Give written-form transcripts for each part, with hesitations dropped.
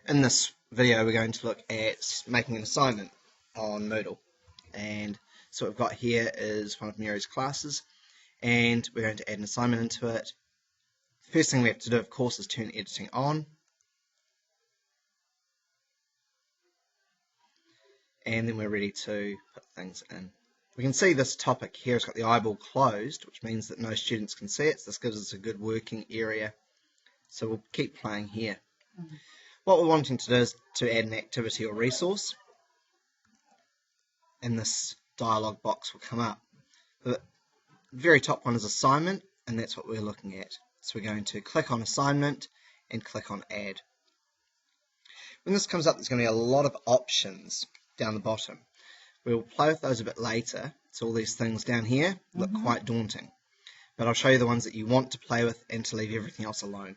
In this video we're going to look at making an assignment on Moodle, and so what we've got here is one of Mary's classes and we're going to add an assignment into it. The first thing we have to do, of course, is turn editing on, and then we're ready to put things in. We can see this topic here has got the eyeball closed, which means that no students can see it, so this gives us a good working area. So we'll keep playing here. What we're wanting to do is to add an activity or resource, and this dialog box will come up. The very top one is assignment, and that's what we're looking at. So we're going to click on assignment and click on add. When this comes up, there's going to be a lot of options down the bottom. We'll play with those a bit later. So all these things down here look quite daunting, but I'll show you the ones that you want to play with and to leave everything else alone.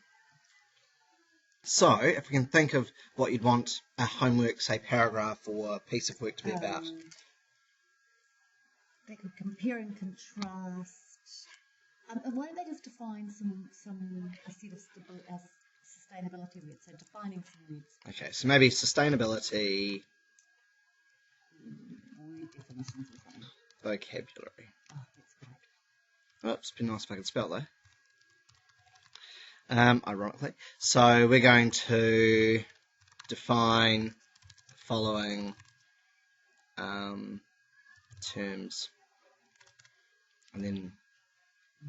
So, if we can think of what you'd want a homework, say paragraph or a piece of work to be about. They could compare and contrast. And why don't they just define a set of sustainability words, so defining some words. Okay, so maybe sustainability, word definitions or something. Vocabulary. Oh, that's great. Oops, it'd be nice if I could spell though. Ironically. So we're going to define the following terms, and then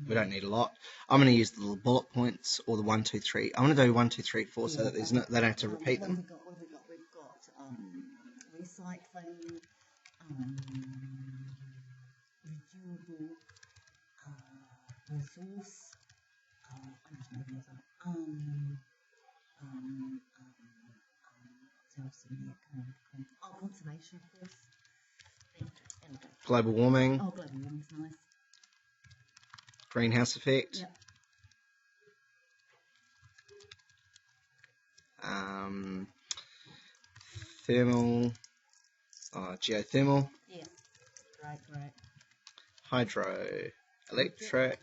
we don't need a lot. I'm going to use the little bullet points or the 1, 2, 3. I'm going to do 1, 2, 3, 4 so that there's no, they don't have to repeat them. What have we got? We've got recycling, renewable resource. What else in there? Oh, conservation, of course. Global warming. Oh, global warming's nice. Greenhouse effect. Yep. Thermal. Geothermal. Yeah. Great. Hydroelectric.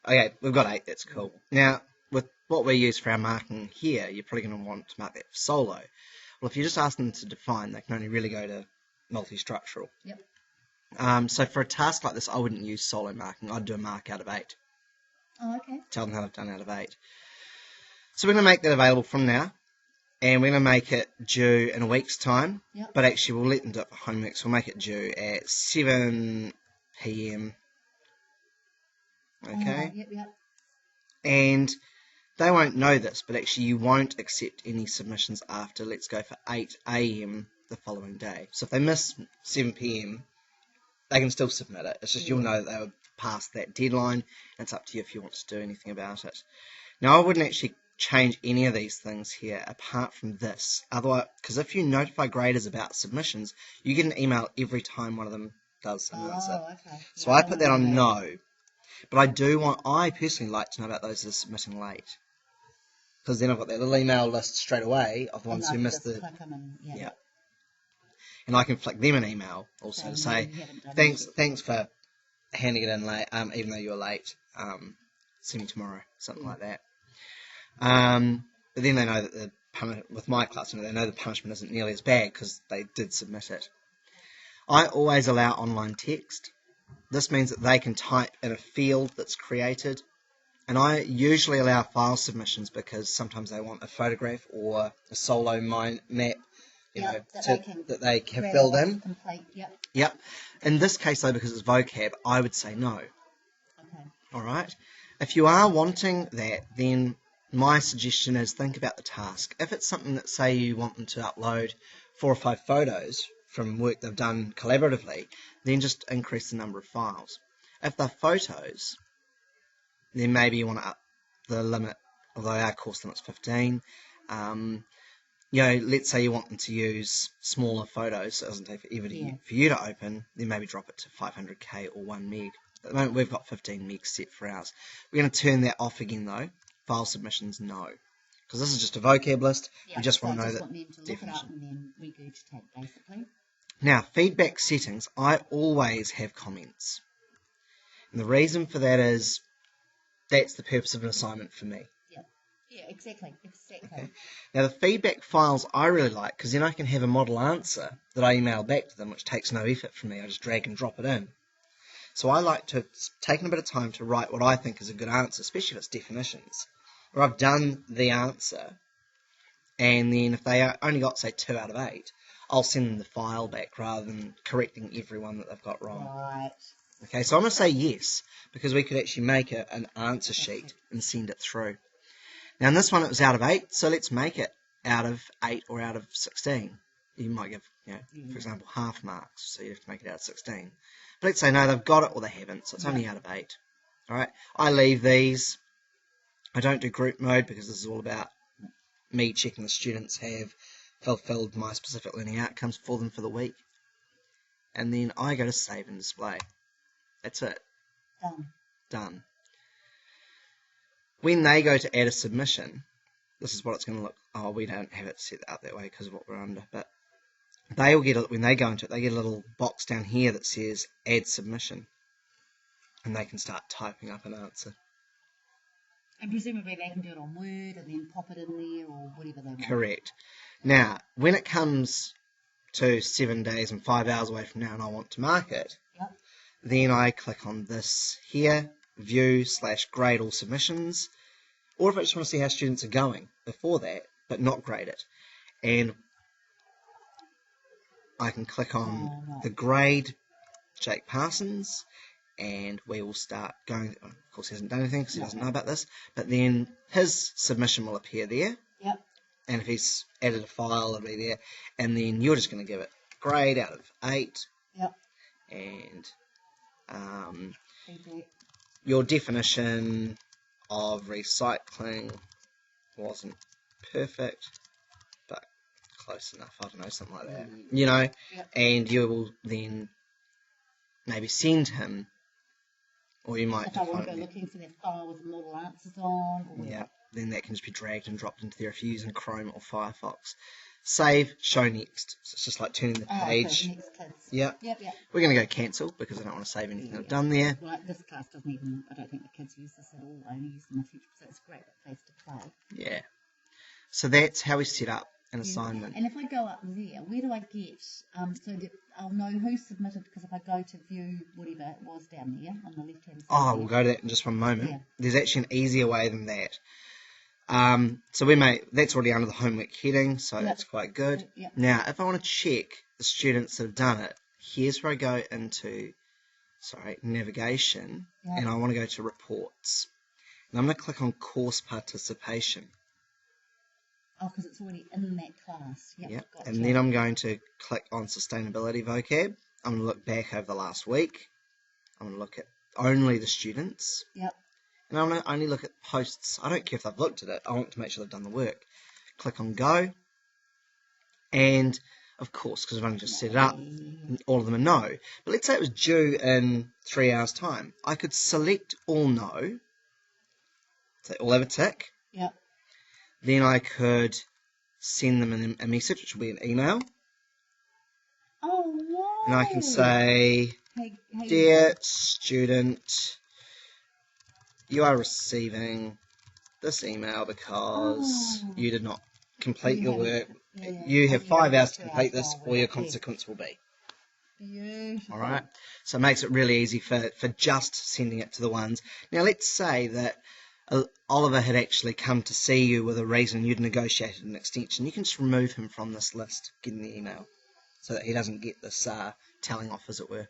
Okay, we've got 8, that's cool. Now, with what we use for our marking here, you're probably going to want to mark that for solo. Well, if you just ask them to define, they can only really go to multi-structural. Yep. So for a task like this, I wouldn't use solo marking. I'd do a mark out of 8. Oh, okay. Tell them how they've done out of 8. So we're going to make that available from now, and we're going to make it due in a week's time. Yep. But actually, we'll let them do it for homework, so we'll make it due at 7 PM. Okay? Yep. And they won't know this, but actually you won't accept any submissions after, let's go for 8 AM the following day. So if they miss 7 PM, they can still submit it. It's just you'll know that they were past that deadline, and it's up to you if you want to do anything about it. Now, I wouldn't actually change any of these things here apart from this. Otherwise, because if you notify graders about submissions, you get an email every time one of them does announce it. Okay. So I put that on no. But I personally like to know about those that are submitting late, because then I've got that little email list straight away of the ones who missed the. Yeah. And I can flick them an email also to say thanks for handing it in late, even though you were late. See me tomorrow, something like that. But then they know that with my class, they know the punishment isn't nearly as bad because they did submit it. I always allow online text. This means that they can type in a field that's created, and I usually allow file submissions because sometimes they want a photograph or a solo map, that they have filled in. Yep. In this case, though, because it's vocab, I would say no. Okay. All right. If you are wanting that, then my suggestion is think about the task. If it's something that, say, you want them to upload 4 or 5 photos from work they've done collaboratively, then just increase the number of files. If they're photos, then maybe you want to up the limit, although our course limit's 15. Let's say you want them to use smaller photos, so it doesn't take forever for you to open, then maybe drop it to 500k or 1 meg. At the moment, we've got 15 meg set for ours. We're going to turn that off again, though. File submissions, no. Because this is just a vocab list. We just want to know that definition. And then regurgitate, basically. Now, feedback settings, I always have comments. And the reason for that is that's the purpose of an assignment for me. Yep. Yeah, exactly. Okay. Now the feedback files I really like, because then I can have a model answer that I email back to them, which takes no effort from me. I just drag and drop it in. So I like to take a bit of time to write what I think is a good answer, especially if it's definitions, where I've done the answer, and then if they only got, say, 2 out of 8, I'll send them the file back rather than correcting everyone that they've got wrong. Right. Okay, so I'm going to say yes, because we could actually make an answer sheet and send it through. Now in this one it was out of 8, so let's make it out of 8 or out of 16. You might give, for example, half marks, so you have to make it out of 16. But let's say no, they've got it or they haven't, so it's only out of 8. Alright, I leave these. I don't do group mode because this is all about me checking the students have fulfilled my specific learning outcomes for them for the week. And then I go to save and display. That's it. Done. When they go to add a submission, this is what it's going to look. Oh, we don't have it set up that way because of what we're under. But they will get, when they go into it, they get a little box down here that says add submission. And they can start typing up an answer. And presumably they can do it on Word and then pop it in there or whatever they want. Correct. Now, when it comes to 7 days and 5 hours away from now and I want to mark it, then I click on this here, view/grade all submissions, or if I just want to see how students are going before that, but not grade it. And I can click on the grade Jake Parsons, and we will start going. Of course, he hasn't done anything because he doesn't know about this, but then his submission will appear there. And if he's added a file, it'll be there. And then you're just going to give it grade out of 8. And your definition of recycling wasn't perfect, but close enough. I don't know, something like that. And you will then maybe send him, or you might. If I want to go looking for that file with the model answers on. Or then that can just be dragged and dropped into there if you're using Chrome or Firefox. Save, show next. So it's just like turning the page. Okay, next kids. Yep. We're going to go cancel because I don't want to save anything I've done there. Well, this class doesn't even, I don't think the kids use this at all. I only use them in future, so it's a great place to play. Yeah. So that's how we set up an assignment. And if I go up there, where do I get, so that I'll know who submitted, because if I go to view whatever it was down there on the left hand side. We'll go to that in just one moment. There's actually an easier way than that. So that's already under the homework heading, so that's quite good. Now, if I want to check the students that have done it, here's where I go into, navigation, and I want to go to reports. And I'm going to click on course participation. Oh, because it's already in that class. Gotcha. And then I'm going to click on sustainability vocab. I'm going to look back over the last week. I'm going to look at only the students. And I'm going to only look at posts. I don't care if they've looked at it. I want to make sure they've done the work. Click on go. And, of course, because I've only just set it up, all of them are no. But let's say it was due in 3 hours' time. I could select all no. So all have a tick. Then I could send them a message, which will be an email. Oh, wow. And I can say, dear student, you are receiving this email because you did not complete your work. You have 5 hours to complete this, or your consequence will be. Beautiful. All right. So it makes it really easy for just sending it to the ones. Now, let's say that Oliver had actually come to see you with a reason you'd negotiated an extension. You can just remove him from this list, get in the email, so that he doesn't get this telling off, as it were.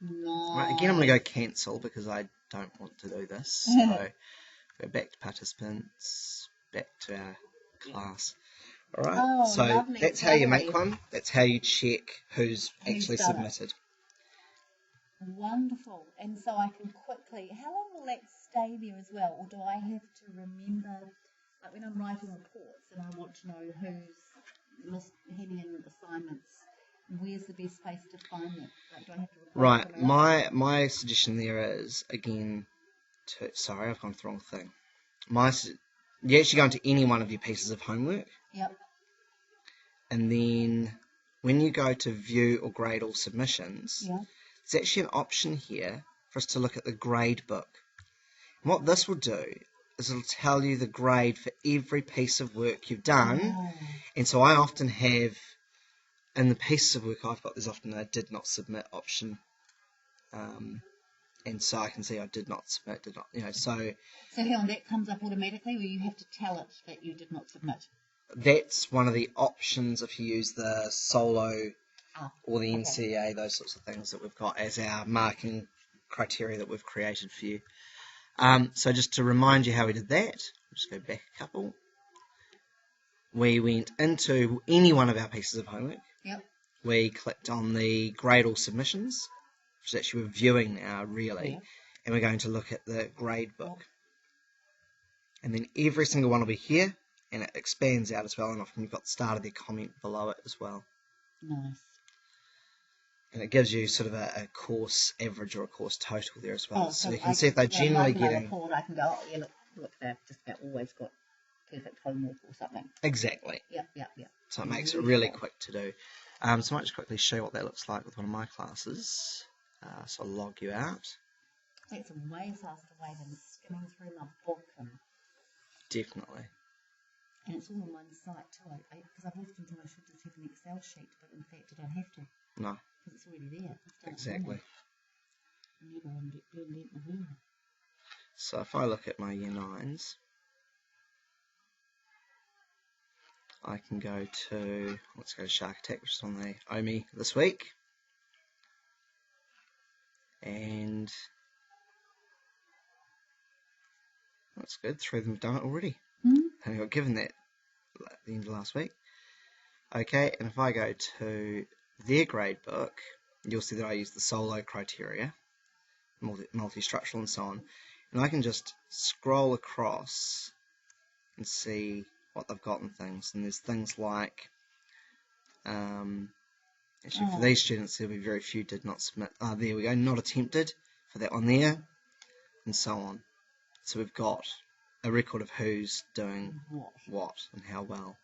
Right, again, I'm going to go cancel because I don't want to do this. So go back to participants, back to our class. All right. So lovely. That's how you make one. That's how you check who's actually submitted. Wonderful. And so I can quickly, how long will that stay there as well? Or do I have to remember, like when I'm writing reports and I want to know who's handing in assignments, where's the best place to find them? Like, do I have to Right. My suggestion there is, again, sorry, I've gone to the wrong thing. You actually go into any one of your pieces of homework. And then when you go to view or grade all submissions, there's actually an option here for us to look at the grade book. And what this will do, is it'll tell you the grade for every piece of work you've done. Oh. And so I often have, in the pieces of work I've got, there's often a did not submit option. And so I can see I did not submit, so... So hang on, that comes up automatically, or you have to tell it that you did not submit? That's one of the options if you use the Solo or the okay. NCA, those sorts of things that we've got as our marking criteria that we've created for you. So just to remind you how we did that, we'll just go back a couple. We went into any one of our pieces of homework. Yep. We clicked on the grade all submissions, which is actually we're viewing now, really. Yeah. And we're going to look at the grade book. And then every single one will be here, and it expands out as well, and often you've got the start of their comment below it as well. Nice. And it gives you sort of a course average or a course total there as well. Oh, so you can see if they're generally getting... report, I can go, oh yeah, look, they've just about always got perfect homework or something. Exactly. Yep. So it makes it really quick to do. So I might just quickly show you what that looks like with one of my classes. So I'll log you out. That's a way faster way than skimming through my book. Definitely. And it's all on one site too, because I've often thought I should just have an Excel sheet, but in fact I don't have to. No. Because it's already there. Exactly. Never indent the wheel. So if I look at my Year 9s, I can go to, let's go to Shark Attack, which is on the OMI this week. And that's good, 3 of them have done it already. And I got given that at the end of last week. Okay, and if I go to their grade book, you'll see that I use the Solo criteria, multi-structural and so on. And I can just scroll across and see what they've got in things. And there's things like, actually for these students there'll be very few did not submit. There we go, not attempted for that one there, and so on. So we've got a record of who's doing what and how well.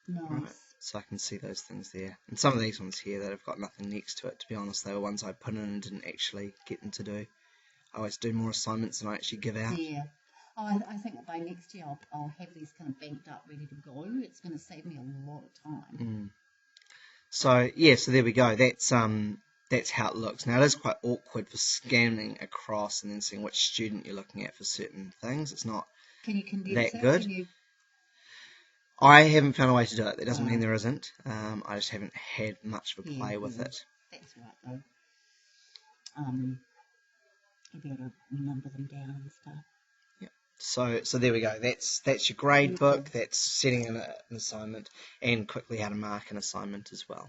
Nice. Right, so I can see those things there. And some of these ones here that have got nothing next to it, to be honest, they were ones I put in and didn't actually get them to do. I always do more assignments than I actually give out. Yeah. Oh, I think by next year I'll have these kind of banked up, ready to go. It's going to save me a lot of time. So yeah, so there we go. That's how it looks. Now it is quite awkward for scanning across and then seeing which student you're looking at for certain things. It's not that good. I haven't found a way to do it. That doesn't mean there isn't. I just haven't had much of a play with it. That's right though. You'll be able to number them down and stuff. Yep. So there we go. That's your grade book. That's setting an assignment and quickly how to mark an assignment as well.